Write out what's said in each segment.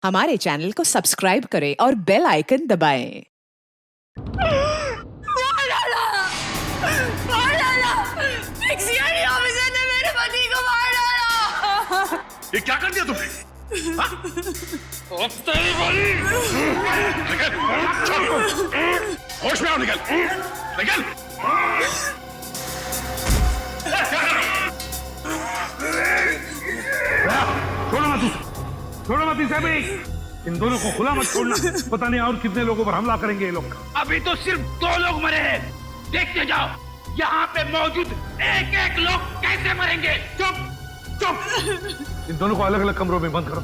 हमारे चैनल को सब्सक्राइब करें और बेल आइकन दबाएं। ऑफिसर ने मेरे पति को मार डाला। ये क्या कर दिया तुमने? निकल, होश में आओ, निकल, निकल। छोड़ो मत, छोड़ो मत इसे भी। इन दोनों को खुला मत छोड़ना, पता नहीं और कितने लोगों पर हमला करेंगे ये लोग। अभी तो सिर्फ 2 लोग मरे हैं, देखते जाओ यहाँ पे मौजूद एक एक लोग कैसे मरेंगे। चुप चुप, इन दोनों को अलग अलग कमरों में बंद करो।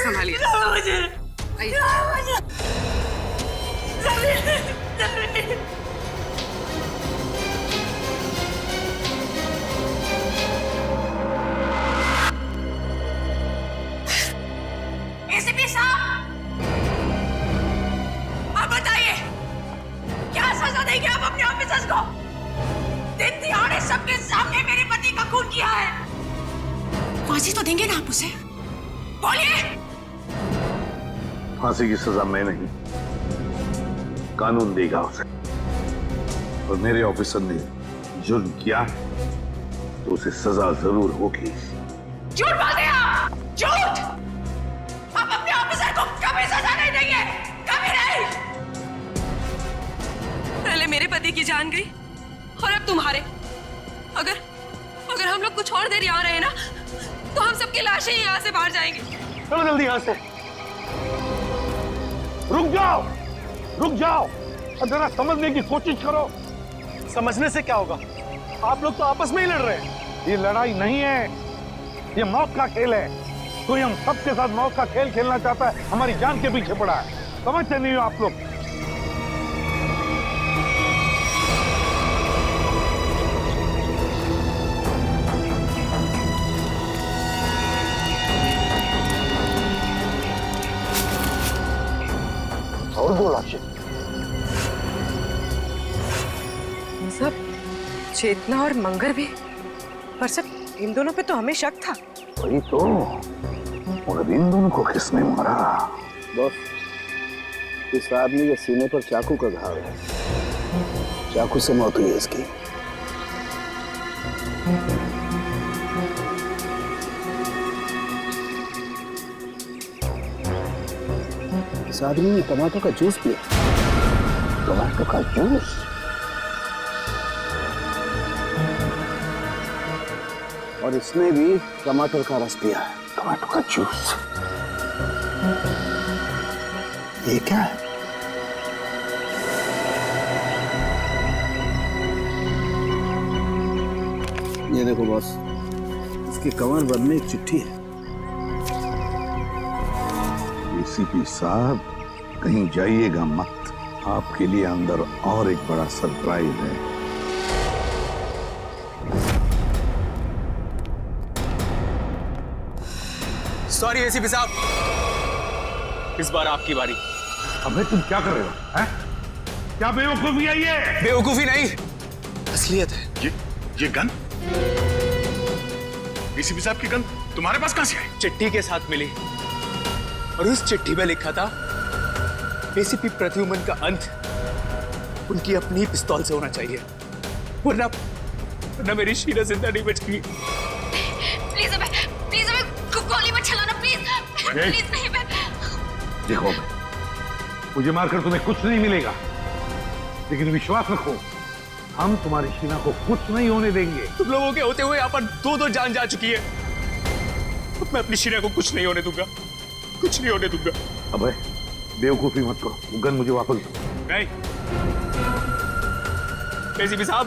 संभालिए मुझे। एसीपी साहब, आप बताइए क्या सजा देंगे आप अपने ऑफिसर्स को? दिन दिहाड़े सबके सामने मेरे पति का खून किया है, फांसी तो देंगे ना आप उसे? बोलिए। फांसी की सजा मैं नहीं, कानून देगा उसे। और मेरे ऑफिसर ने जुर्म किया तो उसे सजा जरूर होगी। झूठ बोलते हैं आप, झूठ। आप अपने ऑफिसर को कभी सजा नहीं देंगे, कभी नहीं। पहले मेरे पति की जान गई और अब तुम्हारे। अगर हम लोग कुछ और देर यहाँ रहे ना तो हम सबकी लाशें यहाँ से बाहर जाएंगी। चलो जल्दी यहाँ से। रुक जाओ, रुक जाओ और जरा समझने की कोशिश करो। समझने से क्या होगा? आप लोग तो आपस में ही लड़ रहे हैं। ये लड़ाई नहीं है, ये मौत का खेल है। कोई हम सबके साथ मौत का खेल खेलना चाहता है, हमारी जान के पीछे पड़ा है। समझते नहीं हो आप लोग? और 2 लाशें। सब चेतना और मंगर भी, पर सब इन दोनों पे तो हमें शक था। वही तो, और अब इन दोनों को किसने मारा? बॉस, इस आदमी के सीने पर चाकू का घाव है, चाकू से मौत हुई है इसकी। इस आदमी ने टमाटर का जूस पिया। टमाटर का जूस? और इसने भी टमाटर का रस पिया है। टमाटर का जूस? ये क्या है? ये देखो बॉस, इसकी कमर बंद में एक चिट्ठी है। एसीपी साहब, कहीं जाइएगा मत, आपके लिए अंदर और एक बड़ा सरप्राइज है। सॉरी एसीपी साहब, इस बार आपकी बारी। अबे तुम क्या कर रहे हो? हैं? क्या बेवकूफी है ये? बेवकूफी नहीं, असलियत है। ये गन? एसीपी साहब की गन तुम्हारे पास कहां से आई? चिट्ठी के साथ मिली और उस चिट्ठी में लिखा था एसीपी प्रद्युमन का अंत उनकी अपनी पिस्तौल से होना चाहिए, वरना मेरी शीला जिंदा नहीं बचेगी। प्लीज हमें गोली मत चलाना, प्लीज नहीं। मैं देखो, मुझे मारकर तुम्हें कुछ नहीं मिलेगा, लेकिन विश्वास रखो, हम तुम्हारी शीना को कुछ नहीं होने देंगे। तुम लोगों के होते हुए यहाँ पर 2 जान जा चुकी है। मैं अपनी शीना को कुछ नहीं होने दूंगा, कुछ नहीं होने दूंगा। अबे बेवकूफी मत करो, वो गन मुझे वापस दो। नहीं एसीपी साहब,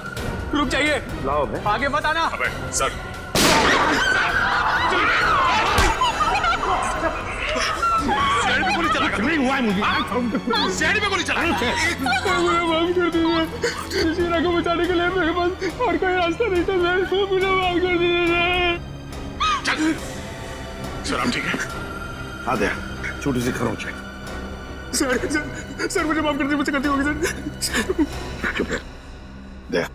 रुक जाइए। लाओ बे। आगे मत आना। अबे सर, शहर में गोली चला नहीं हुआ है मुझे। शहर में गोली चला। माफ कर दीजिए, शीला को बचाने के लिए मेरे पास और कोई रास्ता नहीं था सर, मुझे माफ कर दीजिए। सर आप ठीक है? आ गया, छोटी सी खरोंच है। सर मुझे माफ कर दीजिए, मुझसे गलती हो गई सर। चुप रहो। दया,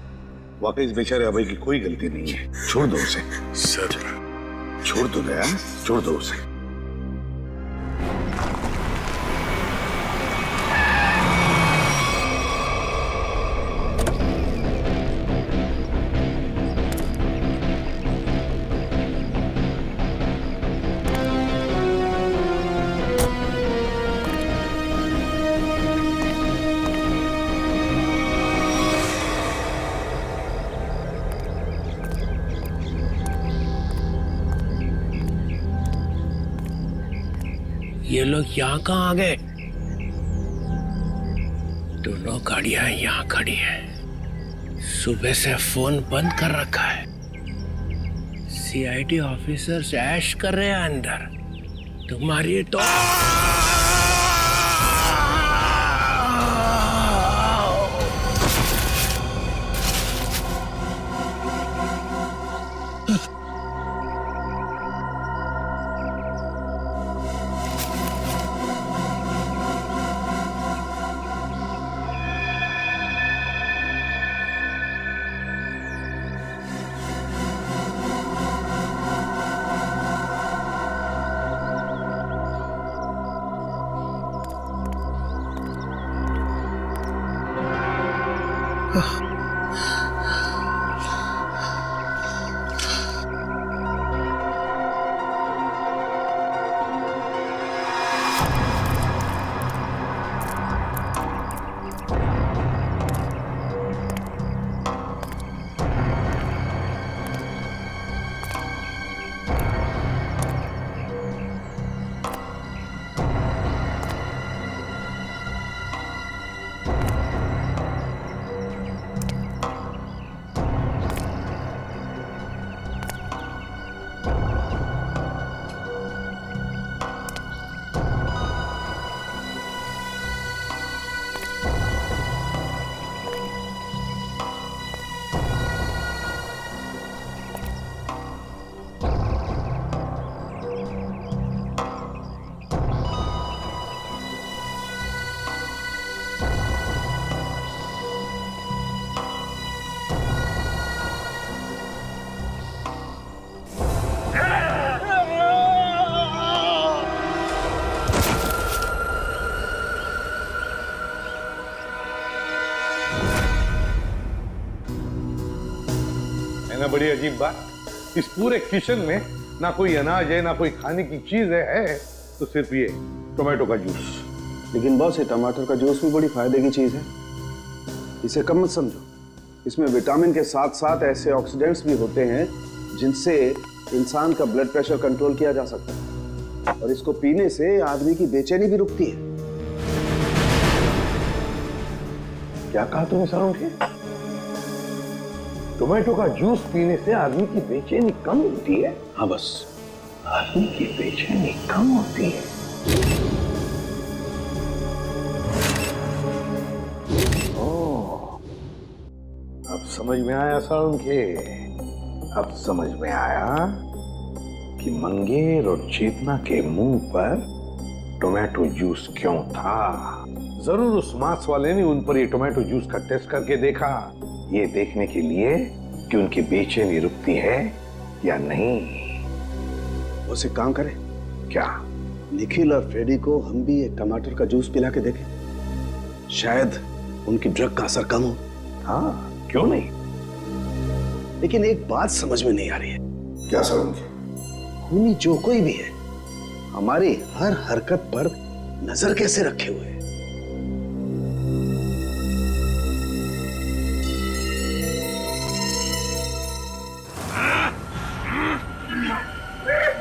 वाकई इस बेचारे अभय की कोई गलती नहीं है, छोड़ दो उसे। सर छोड़ दो दया, छोड़ दो उसे। ये लोग यहाँ कहाँ आ गए? दोनों गाड़ियां यहाँ खड़ी हैं। सुबह से फोन बंद कर रखा है। सीआईडी ऑफिसर्स ऐश कर रहे हैं अंदर। तुम्हारी तो है ना बड़ी अजीब बात, इस पूरे किचन में ना कोई अनाज है, ना कोई खाने की चीज है तो सिर्फ ये टोमेटो का जूस। लेकिन बॉस, ये टमाटर का जूस भी बड़ी फायदे की चीज है, इसे कम मत समझो। इसमें विटामिन के साथ साथ ऐसे ऑक्सीडेंट्स भी होते हैं जिनसे इंसान का ब्लड प्रेशर कंट्रोल किया जा सकता है, और इसको पीने से आदमी की बेचैनी भी रुकती है। क्या कहा तुमने सरों? टोमेटो का जूस पीने से आदमी की बेचैनी कम होती है? हाँ बस, आदमी की बेचैनी कम होती है। ओह, अब समझ में आया सारुण के, अब समझ में आया कि मंगेर और चेतना के मुंह पर टोमेटो जूस क्यों था। जरूर उस मांस वाले ने उन पर ये टोमेटो जूस का टेस्ट करके देखा, ये देखने के लिए कि उनकी बेचैनी रुकती है या नहीं। उसे काम करें क्या? निखिल और फ्रेडी को हम भी एक टमाटर का जूस पिला के देखें, शायद उनकी ड्रग का असर कम हो। हाँ, क्यों नहीं। लेकिन एक बात समझ में नहीं आ रही है। क्या सारुण? खूनी जो कोई भी है, हमारी हर हरकत पर नजर कैसे रखे हुए है?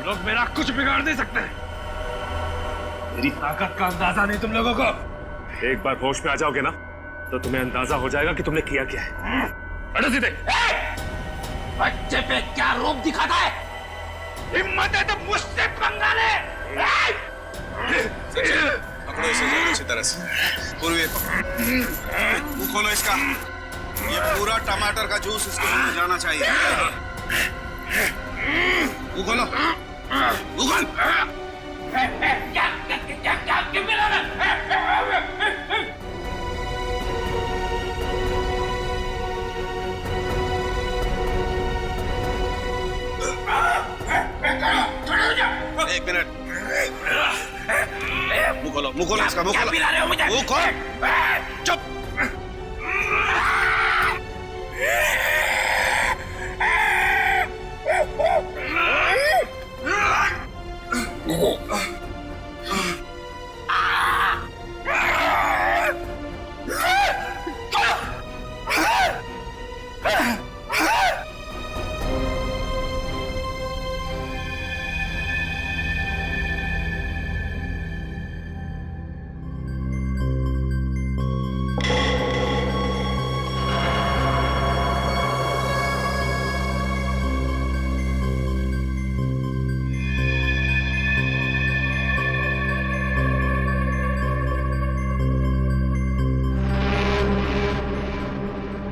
लोग मेरा कुछ बिगाड़ नहीं सकते। मेरी ताकत का अंदाजा नहीं तुम लोगों को। एक बार होश में आ जाओगे ना तो तुम्हें अंदाजा हो जाएगा कि तुमने किया क्या है। अरे सीधे, बच्चे पे क्या रूप दिखाता है? हिम्मत है तो मुझसे पंगा ले। पकड़ो इसे जरा अच्छी तरह से। पूर्वी मुंह खोलो इसका। ये पूरा टमाटर का जूस इसके मुंह में जाना चाहिए। मुंह खोलो, मुंह खोल। क्या मिला? मुंह खोलो इसका, मुंह क्या खोलो, पिला रहे हो मुझे? मुंह खोल। चुप।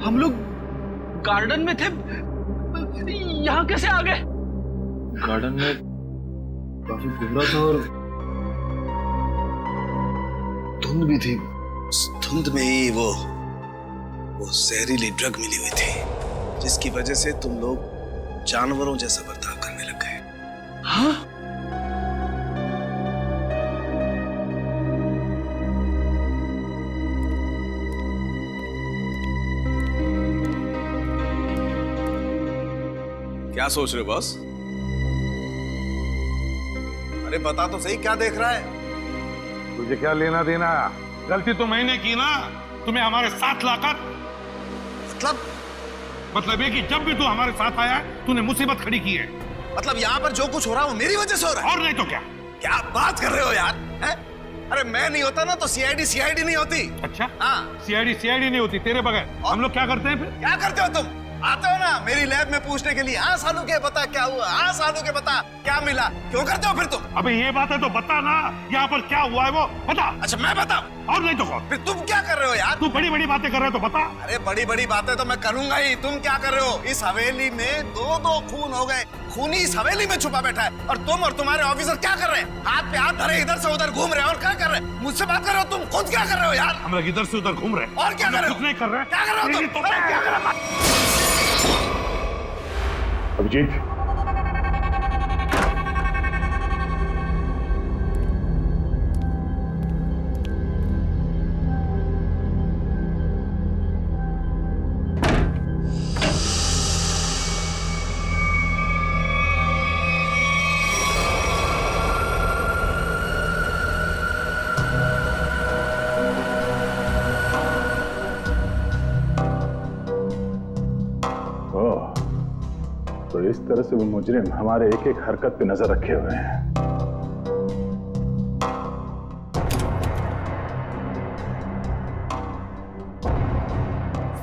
हम लोग गार्डन में थे, यहाँ कैसे आ गए? गार्डन में काफी कोहरा था और धुंध भी थी। उस धुंध में ही वो जहरीली ड्रग मिली हुई थी, जिसकी वजह से तुम लोग जानवरों जैसा बर्ताव करने लग गए। हाँ? क्या सोच रहे हो बॉस? अरे बता तो सही, क्या देख रहा है? तुझे क्या लेना देना? गलती तो मैंने की ना, तुम्हें हमारे साथ लाकर। मतलब ये कि जब भी तू हमारे साथ आया तूने मुसीबत खड़ी की है। मतलब यहाँ पर जो कुछ हो रहा है वो मेरी वजह से हो रहा है? और नहीं तो क्या? क्या बात कर रहे हो यार? है? अरे मैं नहीं होता ना तो सीआईडी नहीं होती। अच्छा? हाँ। सीआईडी नहीं होती तेरे बगैर। हम लोग क्या करते हैं फिर? क्या करते हो तुम? आते हो ना मेरी लैब में पूछने के लिए, हाँ सालू के बता क्या हुआ, हाँ सालू के बता क्या मिला, क्यों करते हो फिर तुम? अबे ये बात है तो बता ना, यहाँ पर क्या हुआ है वो बता। अच्छा मैं बताऊं? और नहीं तो कौन? फिर तुम क्या कर रहे हो यार? तू बड़ी बड़ी बातें कर रहे हो तो बता। अरे बड़ी बड़ी बातें तो मैं करूंगा ही, तुम क्या कर रहे हो? इस हवेली में दो खून हो गए, खूनी इस हवेली में छुपा बैठा है, और तुम और तुम्हारे ऑफिसर क्या कर रहे हैं? हाथ पे हाथ धरे इधर से उधर घूम रहे हो, और क्या कर रहे हैं? मुझसे बात कर रहे हो? तुम खुद क्या कर रहे हो यार? हम लोग इधर से उधर घूम रहे हैं। और क्या कर रहे हो? कुछ नहीं कर रहे। क्या कर रहे हो तुम? क्या कर रहे हो? अभिजीत, तो इस तरह से वो मुजरिम हमारे एक एक हरकत पे नजर रखे हुए हैं।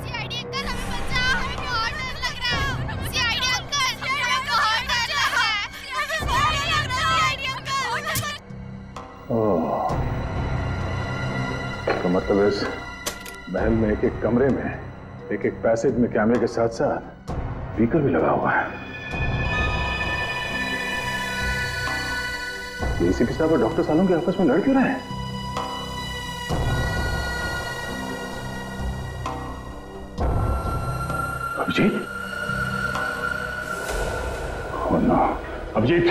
सीआईडी अंकल हमें बचाओ, हमें बहुत डर लग रहा है। सीआईडी अंकल हमें बहुत डर लग रहा है। CID uncle. ओह, तो मतलब इस महल में एक एक कमरे में एक एक पैसेज में कैमरे के साथ साथ स्पीकर भी लगा हुआ है। एसीपी साहब और डॉक्टर सालों के आपस में लड़ क्यों रहे हैं? अभिजीत? Oh no, Abhijeet!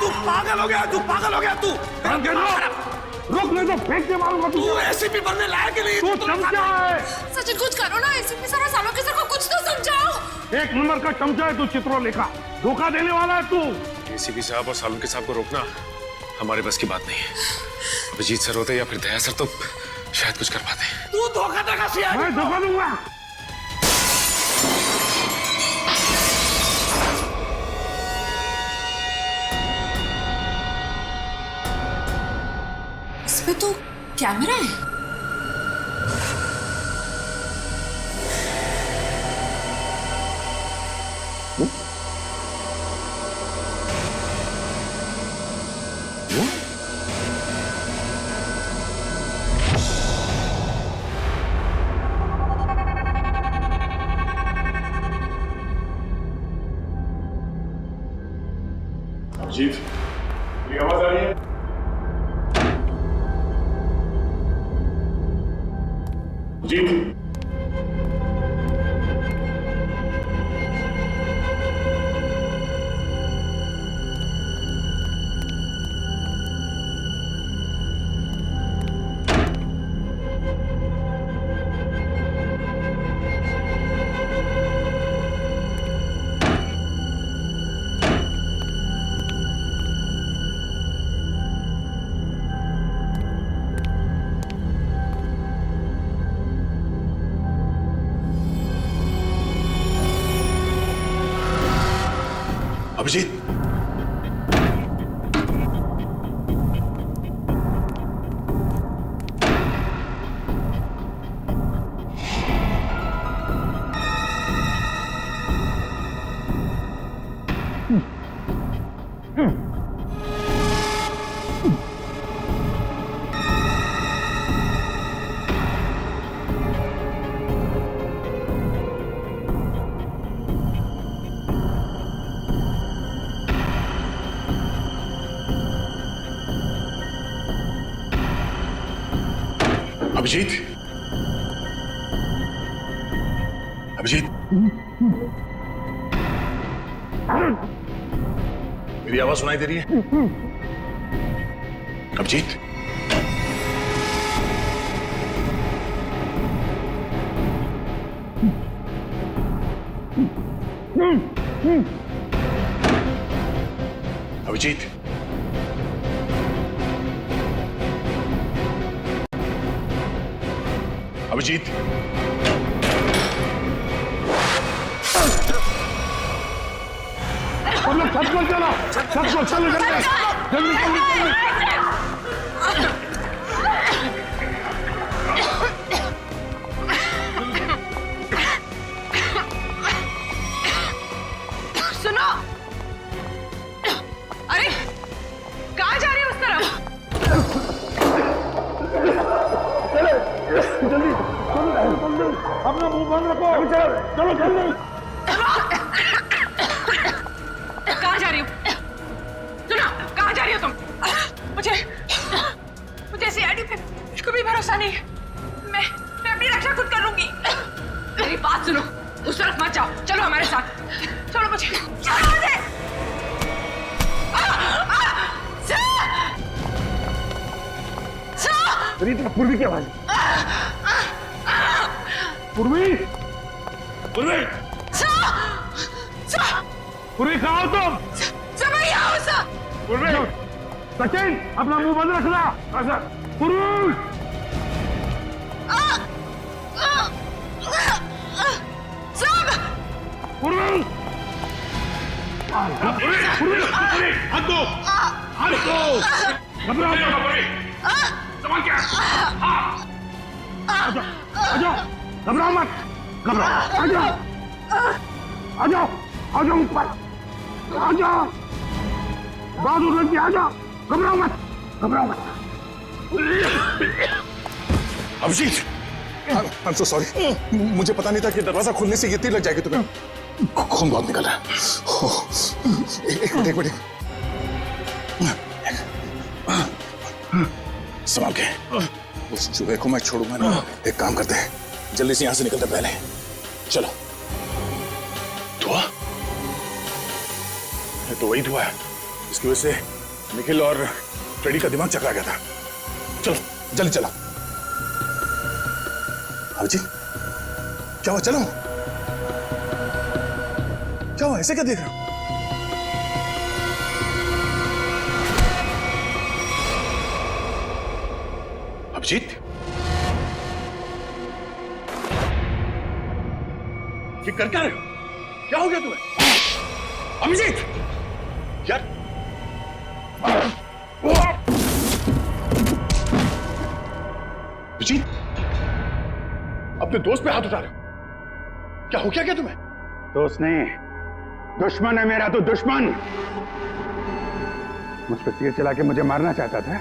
तू पागल हो गया, तू पागल हो गया, तू रुक नहीं तो फेंक के मारूंगा। तू एसीपी बनने लायक नहीं। तू चमचा है। सचिन कुछ करो ना, एसीपी सर और सालों के सर को कुछ तो समझाओ। एक नंबर का चमचा है तू, चित्रोलेखा। धोखा देने वाला है तू। एसीपी साहब और सालुंके साहब को रोकना हमारे बस की बात नहीं है। अभिजीत सर होते या फिर दया सर तो शायद कुछ कर पाते। तू धोखा देगा सीआईडी? मैं धोखा दूंगा। इसमें तो कैमरा है। अभिजीत, मेरी आवाज आ रही है? अभिजीत? अभिजीत, अभिजीत, अभिजीत, मेरी आवाज सुनाई दे रही है? अभिजीत, अभिजीत, अभिजीत, हम लोग छत पर चलो, छत पर चलो, जल्दी जल्दी जल्दी जल्दी। सुनो, अरे कहाँ जा रही है उस तरफ? जल्दी अपना मुंह बंद रखो। चलो जल्दी। कहाँ जा रही हो? सुनो, कहाँ जा रही हो तुम? मुझे सीआईडी पे कुछ भी भरोसा नहीं है। मैं अपनी रक्षा खुद कर लूंगी। मेरी बात सुनो, उस तरफ मत जाओ, चलो हमारे साथ। छोड़ो मुझे, छोड़ो मुझे। पूर्वी की आवाज। पूर्वी, पूर्वी, पूर्वी कहाँ हो तुम? पूर्वी, सचिन अपना मुंह बंद रखना। पूर्वी, पूर्वी, पूर्वी, हाथ दो, हाथ दो, घबराओ मत। सामान क्या? आजाओ, घबराओ मत, घबराओ, आजाओ, आजाओ, आजाओ ऊपर, आजाओ, बहादुर लग गया, आजाओ, घबराओ मत, घबराओ मत। Abhijit, I'm so sorry. मुझे पता नहीं था कि दरवाजा खुलने से ये तीर लग जाएगी तुम्हें। खून बहुत निकल रहा है। एक मिनट। संभाल के। उस चूहे को मैं छोड़ूंगा ना। एक काम करते हैं, जल्दी से यहाँ से निकलते पहले। चलो। धुआं? ये तो वही धुआं है। इसकी वजह से निखिल और फ्रेडी का दिमाग चकरा गया था। चलो, जल्दी चलो। अभिजीत, क्या हुआ? चलो। क्या हुआ? ऐसे क्या देख रहे हो? अभिजीत, ये कर क्या रहे हो? क्या हो गया तुम्हें? अभिजीत, यार, अभिजीत, अपने दोस्त पे हाथ उठा रहे हो? क्या हो क्या तुम्हें? दोस्त नहीं, दुश्मन है मेरा। तो दुश्मन मुझ पर तीर चला के मुझे मारना चाहता था,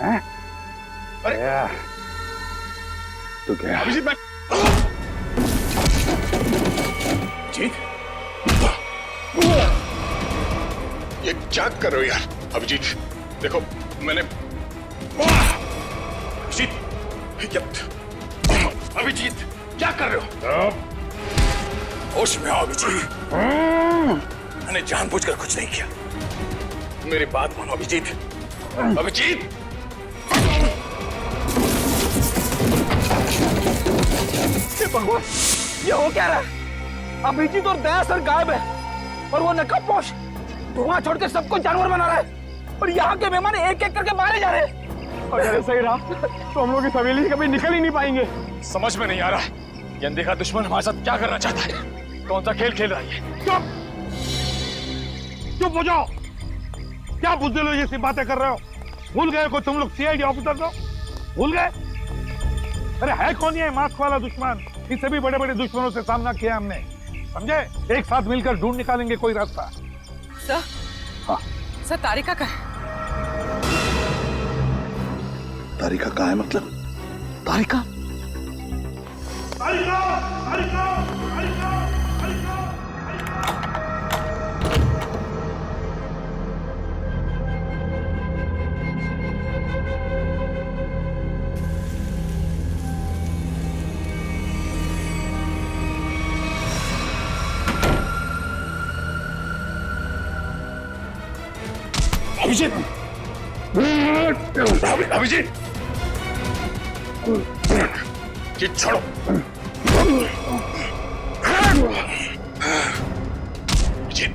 हैं? अरे तो क्या? अभिजीत, मैं जीत, ये क्या कर रहे हो यार? अभिजीत, देखो मैंने अभिजीत, क्या कर रहे हो? होश में आओ अभिजीत। मैंने जानबूझकर कुछ नहीं किया। मेरी बात मानो अभिजीत। अभिजीत, भगवान, ये हो क्या रहा है? अभिजीत और दया सर गायब है और वो नकाबपोश धुआं छोड़कर सबको जानवर बना रहा है और यहाँ के मेहमान एक एक करके मारे जा रहे हैं। अगर ऐसा ही रहा तो हम लोग इस हवेली से कभी निकल ही नहीं पाएंगे। समझ में नहीं आ रहा ये अनदेखा दुश्मन हमारे साथ क्या करना चाहता है। कौन सा खेल खेल रहा है? चुप! चुप हो जाओ। क्या बुज़दिलों जैसी बातें कर रहे हो? भूल गए को तुम लोग सीआईडी ऑफिसर हो? भूल गए? अरे है कौन ये मास्क वाला दुश्मन? इससे भी बड़े बड़े दुश्मनों से सामना किया हमने, समझे? एक साथ मिलकर ढूंढ निकालेंगे कोई रास्ता। सर, हाँ सर तारिका का है। तारिका कहाँ है? मतलब तारिका? तारिका, तारिका, तारिका, तारिका। अभिजीत, अभिजीत, ये छोड़ो। अभिजीत,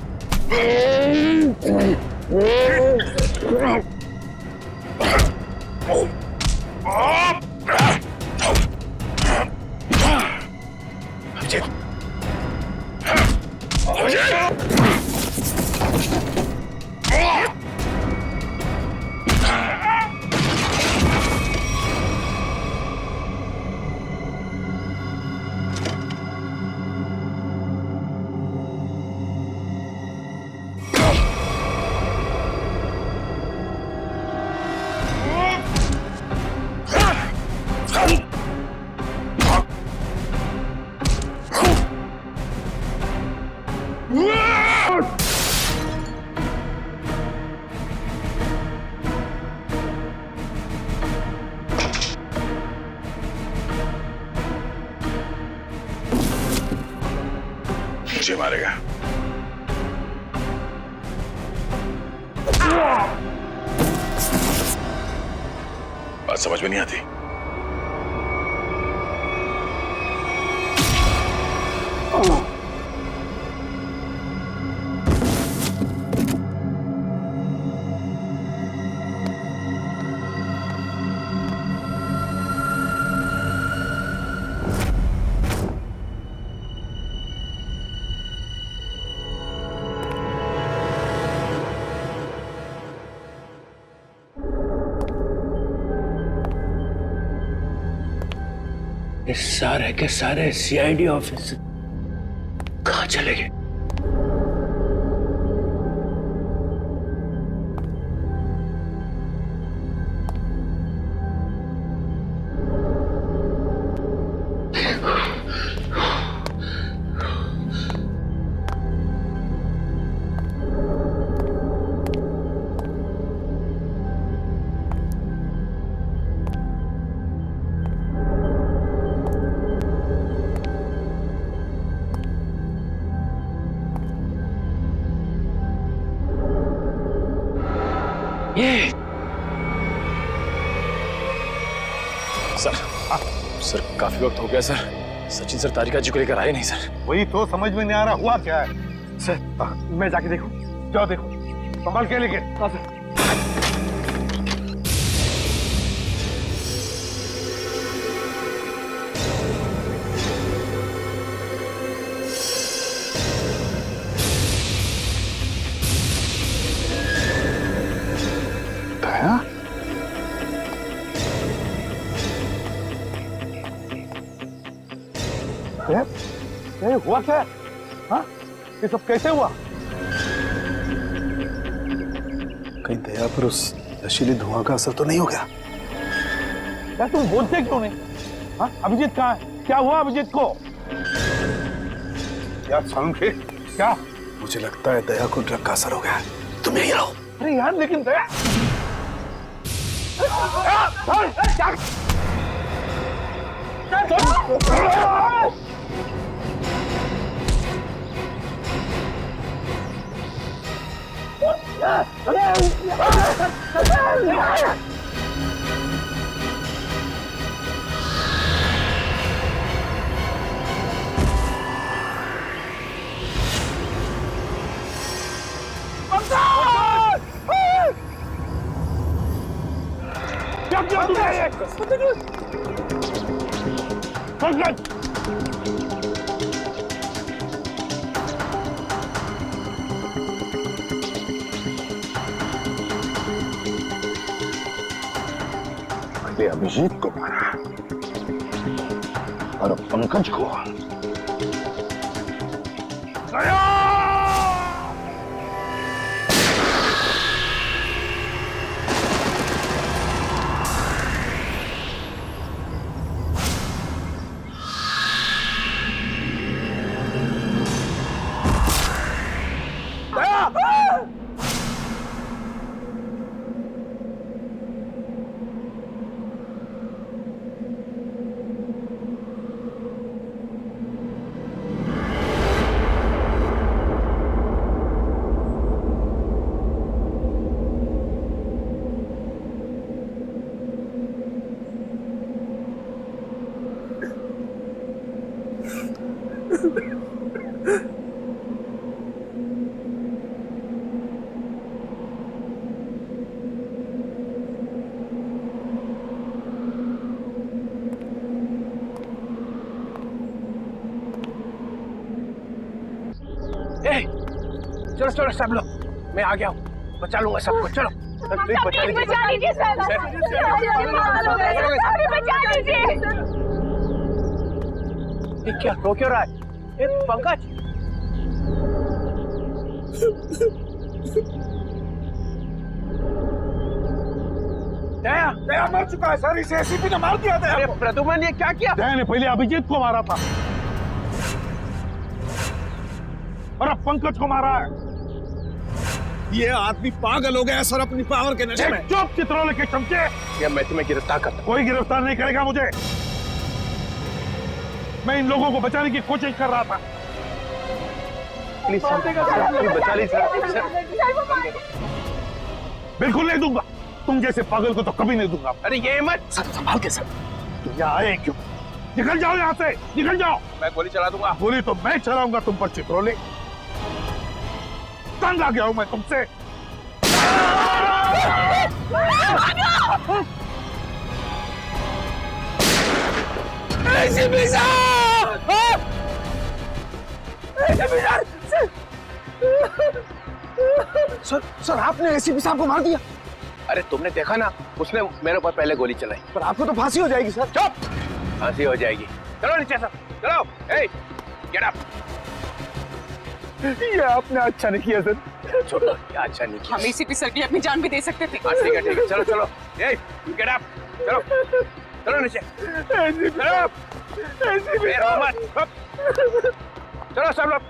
मुझे मारेगा। बात समझ में नहीं आती। ये सारे के सारे सीआईडी ऑफिस कहाँ चले गए? सर काफी वक्त हो गया सर। सचिन सर तारिका जी को लेकर आए नहीं सर। वही तो समझ में नहीं आ रहा हुआ क्या है। सर मैं जाके देखूं? जाओ देखो, संभाल के लेके। हाँ सर। ये हुआ क्या? हाँ? ये सब कैसे हुआ? कहीं दया पर उस नशीली धुआं का असर तो नहीं हो गया? यार तुम बोलते क्यों नहीं? हाँ? अभिजीत कहाँ है? क्या हुआ अभिजीत को? यार संखे क्या? मुझे लगता है दया को ड्रग का असर हो गया है। तुम यहीं रहो। अरे यार लेकिन दया पहले अभिजीत को मारा और पंकज को। चलो चलो सब लोग, मैं आ गया हूँ, बचा लूंगा सबको। चलो बचा लीजिए सर, बचा लीजिए। ये क्या रो क्यों रहा है? पंकज, दया दया मर चुका है सर, इसे एसीपी ने मार दिया था। अरे प्रद्युमन, ये क्या किया? दया ने पहले अभिजीत को मारा था और अब पंकज को मारा है। ये आदमी पागल हो गया सर अपनी पावर के नशे में। चुप चित्रोले के चमचे। या मैं तुम्हें गिरफ्तार करता हूं। कोई गिरफ्तार नहीं करेगा मुझे। मैं इन लोगों को बचाने की कोशिश कर रहा था। प्लीज सर, बचा लीजिए सर। बिल्कुल नहीं दूंगा, तुम जैसे पागल को तो कभी नहीं दूंगा। अरे ये मत सर, संभाल के सर। तुम यहाँ आए क्यों? निकल जाओ यहाँ से, निकल जाओ। मैं गोली चला दूंगा। गोली तो मैं चलाऊंगा तुम पर चित्रोले। तंग आ गया हूं मैं तुमसे। सर सर, आपने एसीपी साहब को मार दिया। अरे तुमने देखा ना, उसने मेरे ऊपर पहले गोली चलाई। पर आपको तो फांसी हो जाएगी सर। चुप, फांसी हो जाएगी। चलो नीचे सर, चलो। Get up. ये आपने अच्छा नहीं किया सर। छोड़ो, क्या अच्छा नहीं किया। हम एसीपी सर की अपनी जान भी दे सकते थे। हाँ, ठीक है ठीक है, चलो चलो। गेट अप, चलो चलो नीचे, चलो। चलो सब लोग,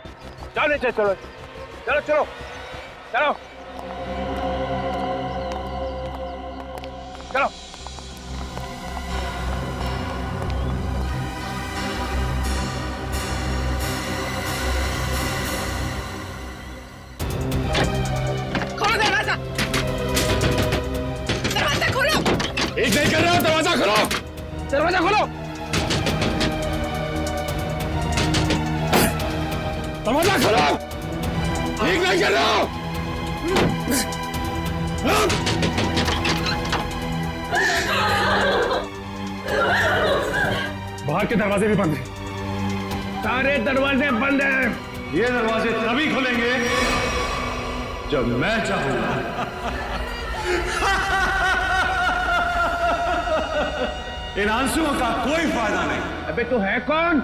जाओ नीचे, चलो चलो चलो चलो चलो। एक नहीं कर रहा हूं, दरवाजा खोलो, दरवाजा खोलो। दरवाजा खोलो। एक नहीं कर रहा हूं। बाहर के दरवाजे भी बंद हैं। सारे दरवाजे बंद हैं। ये दरवाजे तभी खुलेंगे जब मैं चाहूंगा। इन आंसुओं का कोई फायदा नहीं। अबे तू है कौन?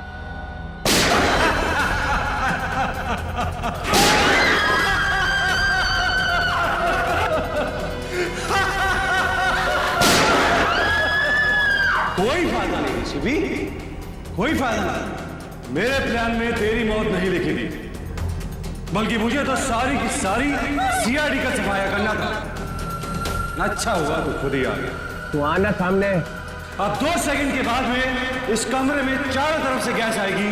कोई फायदा नहीं शिवी, कोई फायदा नहीं। मेरे प्लान में तेरी मौत नहीं लिखी थी, बल्कि मुझे तो सारी की सारी सीआईडी का सफाया करना था। अच्छा हुआ तू खुद ही आ गया। तू आना सामने। अब 2 सेकंड के बाद में इस कमरे में चारों तरफ से गैस आएगी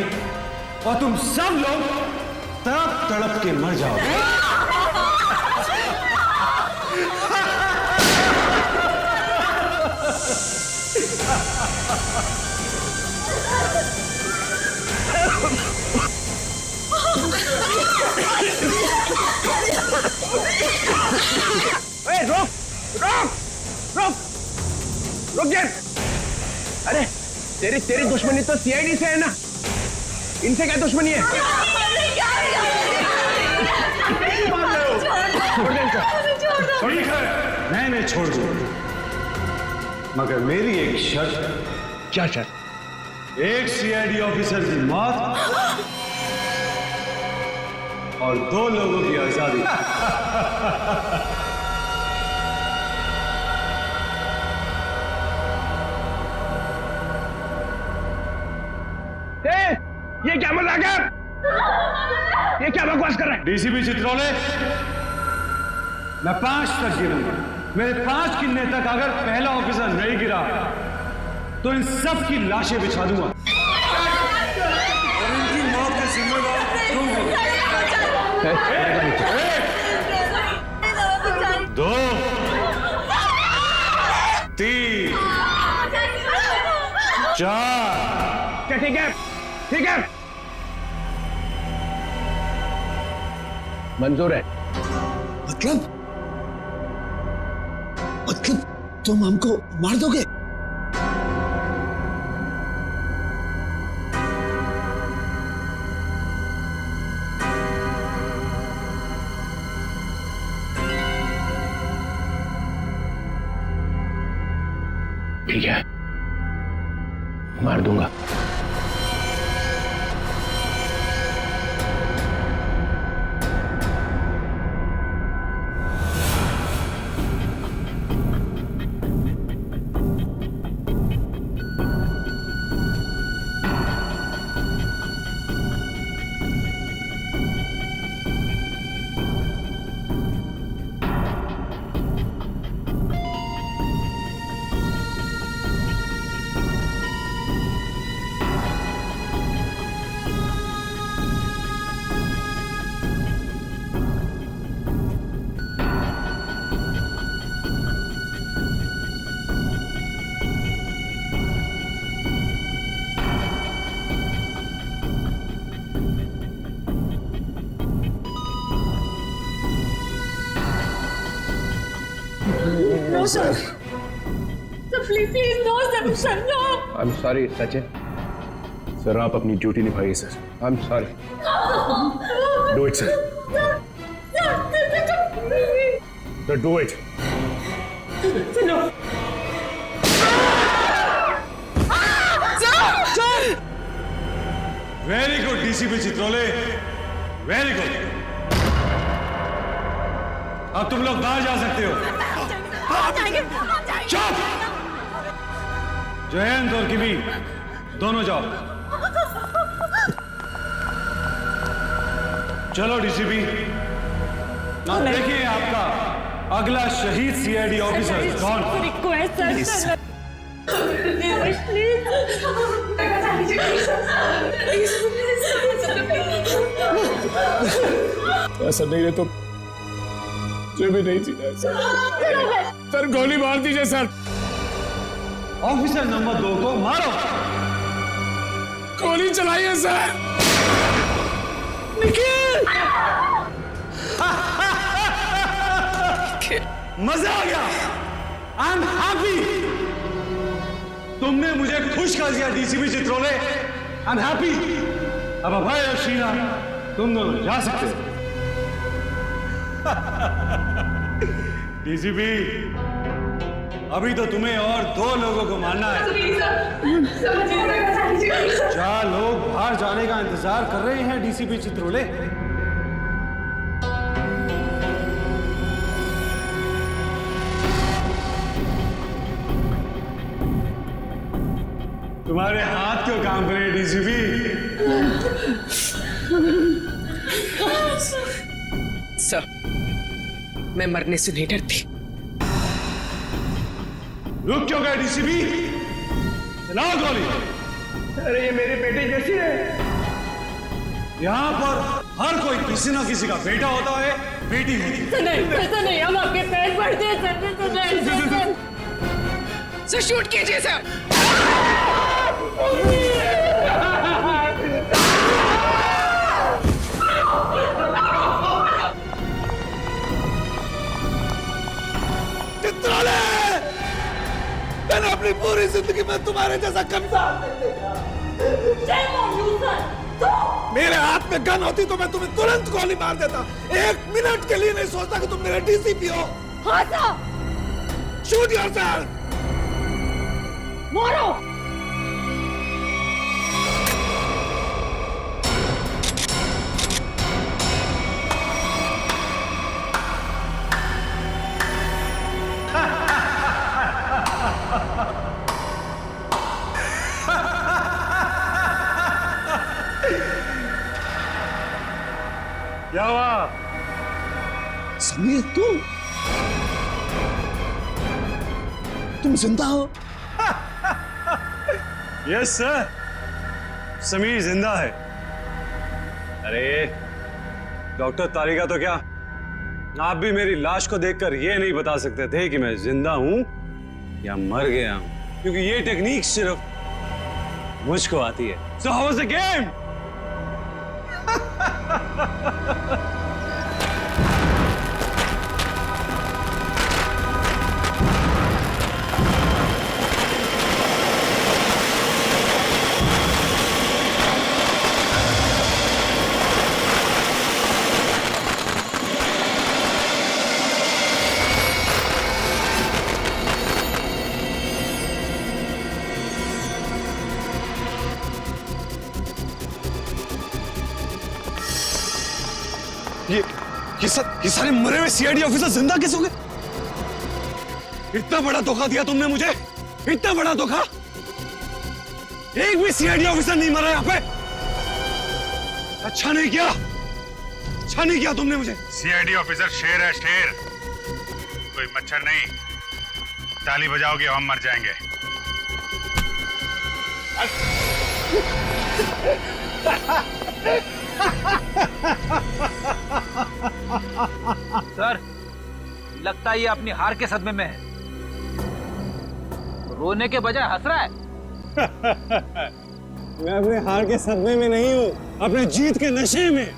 और तुम सब लोग तड़प तड़प के मर जाओगे। रुक रुक रुक रुक जा। अरे तेरी दुश्मनी तो सीआईडी से है ना, इनसे क्या दुश्मनी है? मैं छोड़ दूं। मगर मेरी एक शर्त। क्या शर्त? एक सीआईडी ऑफिसर की मौत और 2 लोगों की आजादी। ये क्या मजाक है? ये क्या बकवास कर रहा है? डीसीपी चित्रोले, मैं 5 तक गिरूंगा। मेरे 5 गिनने तक अगर पहला ऑफिसर नहीं गिरा तो इन सब की लाशें बिछा दूंगा और इनकी मौत का जिम्मेदार तुम हो। 2 3 4। ठीक है, ठीक है, मंजूर है। मतलब तुम हमको मार दोगे? ठीक है, मार दूंगा। No, sir. Sir, please, no, sir, no. I'm sorry, Sachin. Sir, आप अपनी ड्यूटी निभाइए sir. I'm sorry. Do it, sir. Sir, do it. No. Very good DCP Chitrole, very good. अब तुम लोग बाहर जा सकते हो। चुप! जयंत और किमी दोनों जाओ। चलो डीसीपी, अब देखिए आपका अगला शहीद सीआईडी ऑफिसर कौन। रिक्वेस्ट सर, ऐसा नहीं है तो मुझे भी नहीं जीना है सर। सर, गोली मार दीजिए सर। ऑफिसर नंबर 2 को मारो। गोली चलाइए सर। निखिल! मजा आ गया। I am happy. तुमने मुझे खुश कर दिया DCP Chitrole. I am happy. अब अभय और शीना तुम दोनों जा सकते हो। डीसीपी, अभी तो तुम्हें और 2 लोगों को मारना है। 4 लोग बाहर जाने का इंतजार कर रहे हैं डीसीपी चित्रोले। तुम्हारे हाथ क्यों काम करे डीसीपी? सर, मैं मरने से नहीं डरती। रुक क्यों गए डीसीपी? चलाओ गोली। अरे ये मेरी बेटी जैसी है। यहाँ पर हर कोई किसी ना किसी का बेटा होता है, बेटी होती है। नहीं, ऐसा नहीं, हम आपके पैर पड़ते हैं सर। सर, शूट कीजिए सर। मैंने अपनी पूरी जिंदगी में तुम्हारे जैसा कमजोर नहीं देखा। मेरे हाथ में गन होती तो मैं तुम्हें तुरंत गोली मार देता। 1 मिनट के लिए नहीं सोचता कि तुम मेरे डीसीपी हो। हाँ सर। Shoot yourself. मारो। क्या हुआ? समीर तुम जिंदा हो? यस सर, समीर जिंदा है। अरे डॉक्टर तारिका तो क्या, आप भी मेरी लाश को देखकर ये नहीं बता सकते थे कि मैं जिंदा हूं या मर गया हूं, क्योंकि ये टेक्निक सिर्फ मुझको आती है। So how was the game? ये सारे मरे हुए सीआईडी ऑफिसर जिंदा कैसे हो गए? इतना बड़ा धोखा दिया तुमने मुझे, इतना बड़ा धोखा। एक भी सीआईडी ऑफिसर नहीं मरा यहाँ पे। अच्छा नहीं किया, अच्छा नहीं किया तुमने मुझे। सीआईडी ऑफिसर शेर है, शेर, कोई मच्छर नहीं। ताली बजाओगे हम मर जाएंगे। सर, लगता है ये अपनी हार के सदमे में है। रोने के बजाय हंस रहा है। मैं अपने हार के सदमे में नहीं हूं, अपने जीत के नशे में।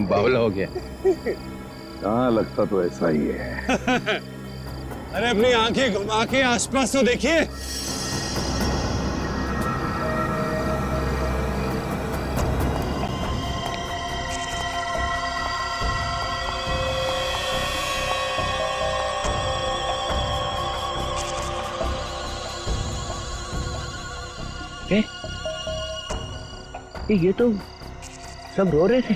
बावला हो गया। हाँ, लगता तो ऐसा ही है। अरे अपनी आंखें घुमा के आसपास तो देखिए। ये तो सब रो रहे थे।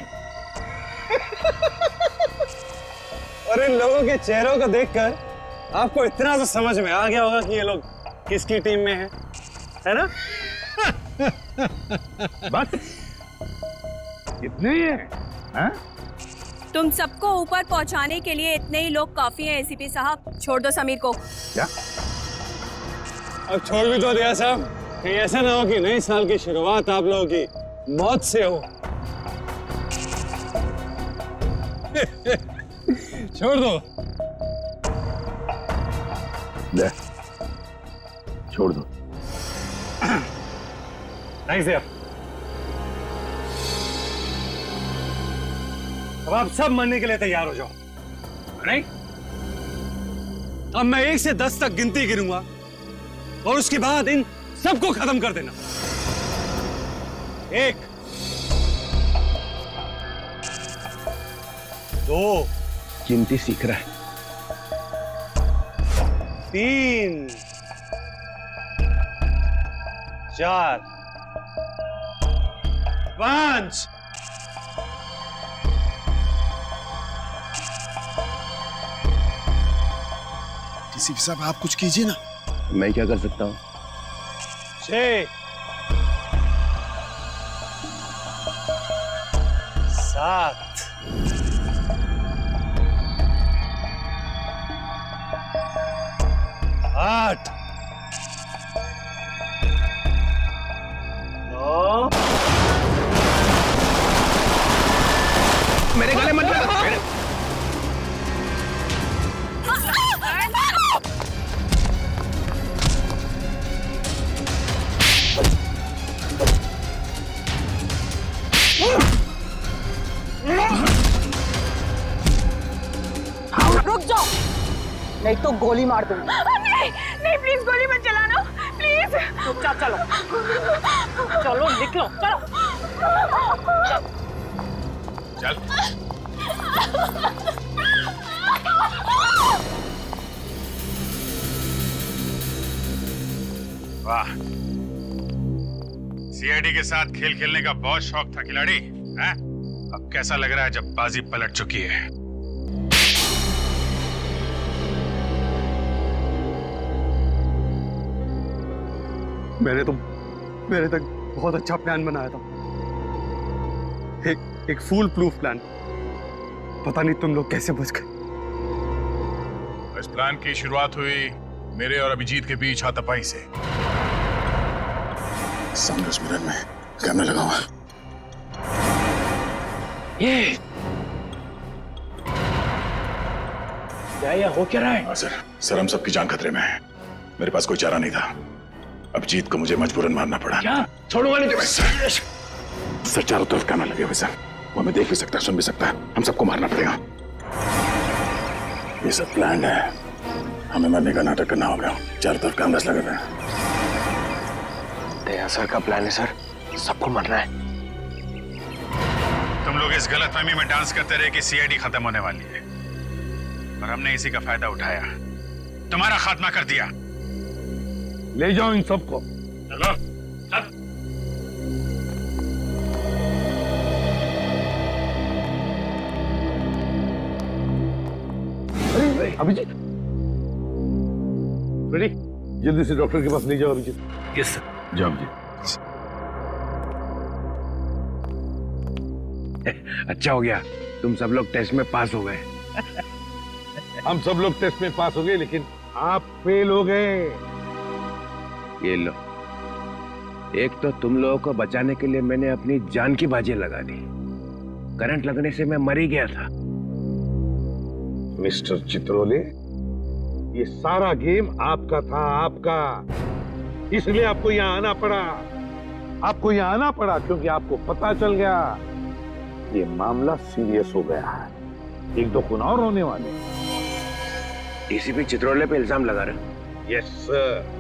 और इन लोगों के चेहरों को देखकर आपको इतना तो समझ में आ गया होगा कि ये लोग किसकी टीम में हैं, है ना? बस इतने ही है? हाँ? तुम सबको ऊपर पहुंचाने के लिए इतने ही लोग काफी हैं एसीपी साहब। छोड़ दो समीर को। क्या? अब छोड़ भी तो दिया साहब, कहीं ऐसा ना हो कि नए साल की शुरुआत आप लोगों की मौत से हो। छोड़ दो। ले, छोड़ दो। थैंक्स यार। अब आप सब मरने के लिए तैयार हो जाओ, नहीं? अब मैं 1 से 10 तक गिनती गिनूंगा और उसके बाद इन सबको खत्म कर देना। 1, 2, गिनती सीख रहा है। 3, 4, 5। डीसीपी साहब, आप कुछ कीजिए ना। मैं क्या कर सकता हूँ? 6, 7, 8, 9। मेरे गले मत लगा। रुक जाओ, नहीं तो गोली मार दूंगी। नहीं नहीं, प्लीज गोली मत चलाना, प्लीज। चुपचाप चलो, चलो निकलो, चलो। चल। वाह, सीआईडी के साथ खेल खेलने का बहुत शौक था खिलाड़ी, हैं? अब कैसा लग रहा है जब बाजी पलट चुकी है? मैंने तो बहुत अच्छा प्लान बनाया था, एक फूल प्रूफ प्लान। पता नहीं तुम लोग कैसे बच गए। इस प्लान की शुरुआत हुई मेरे और अभिजीत के बीच हाथापाई से। सामने उस मिरर में कैमरा लगा हुआ है। ये क्या हो क्या रहा है? सर हम सबकी जान खतरे में है। मेरे पास कोई चारा नहीं था। अभिजीत को मुझे मजबूरन मारना पड़ा। क्या? छोड़ूंगा नहीं तुम्हें। सर चारों तरफ कैमरा लगे हुए सर, वो हमें देख भी सकता है, सुन भी सकता है। हम सबको मारना पड़ेगा। ये सब प्लान है, हमें मरने का नाटक करना होगा। चारों तरफ कैमरास लगे हुए हैं। दया सर का प्लान है सर, सबको मरना है। तुम लोग इस गलतफहमी में डांस करते रहे कि सीआईडी खत्म होने वाली है, और हमने इसी का फायदा उठाया, तुम्हारा खात्मा कर दिया। ले जाओ इन सबको। चलो चल। अरे अभिजीत, रेडी? जल्दी से डॉक्टर के पास ले जाओ अभिजीत। Yes sir. जाओ अभिजीत। अच्छा हो गया तुम सब लोग टेस्ट में पास हो गए। हम सब लोग टेस्ट में पास हो गए, लेकिन आप फेल हो गए। ये लो, एक तो तुम लोगों को बचाने के लिए मैंने अपनी जान की बाजी लगा दी। करंट लगने से मैं मर ही गया था। मिस्टर चित्रोले, ये सारा गेम आपका था, आपका। इसलिए आपको यहाँ आना पड़ा। आपको यहाँ आना पड़ा क्योंकि आपको पता चल गया ये मामला सीरियस हो गया है। एक दो खून और होने वाले। डीसीपी चित्रोले पे इल्जाम लगा रहे। Yes sir.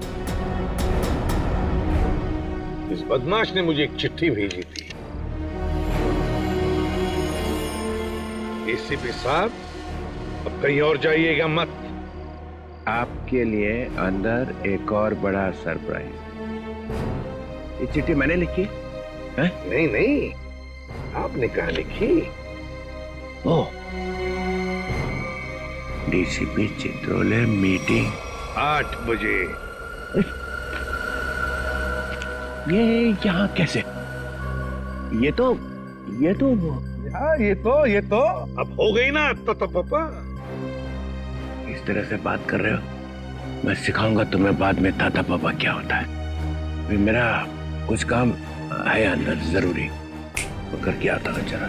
इस बदमाश ने मुझे एक चिट्ठी भेजी थी। एसीपी साहब, अब कहीं और जाइएगा मत। आपके लिए अंदर एक और बड़ा सरप्राइज। ये चिट्ठी मैंने लिखी है? नहीं नहीं, आपने कहा लिखी? ओह, डीसीपी चित्रोले मीटिंग 8 बजे। ये यहाँ कैसे? ये तो ये तो अब हो गई ना तो पापा। इस तरह से बात कर रहे हो, मैं सिखाऊंगा तुम्हें बाद में ताता पापा क्या होता है। अभी मेरा कुछ काम है अंदर जरूरी, वो करके आता है जरा।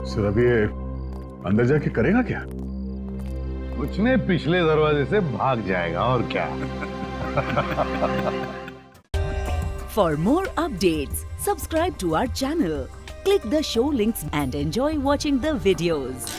सर अभी ये अंदर जाके करेगा क्या? कुछ ने पिछले दरवाजे से भाग जाएगा और क्या। For more updates, subscribe to our channel, click the show links and enjoy watching the videos.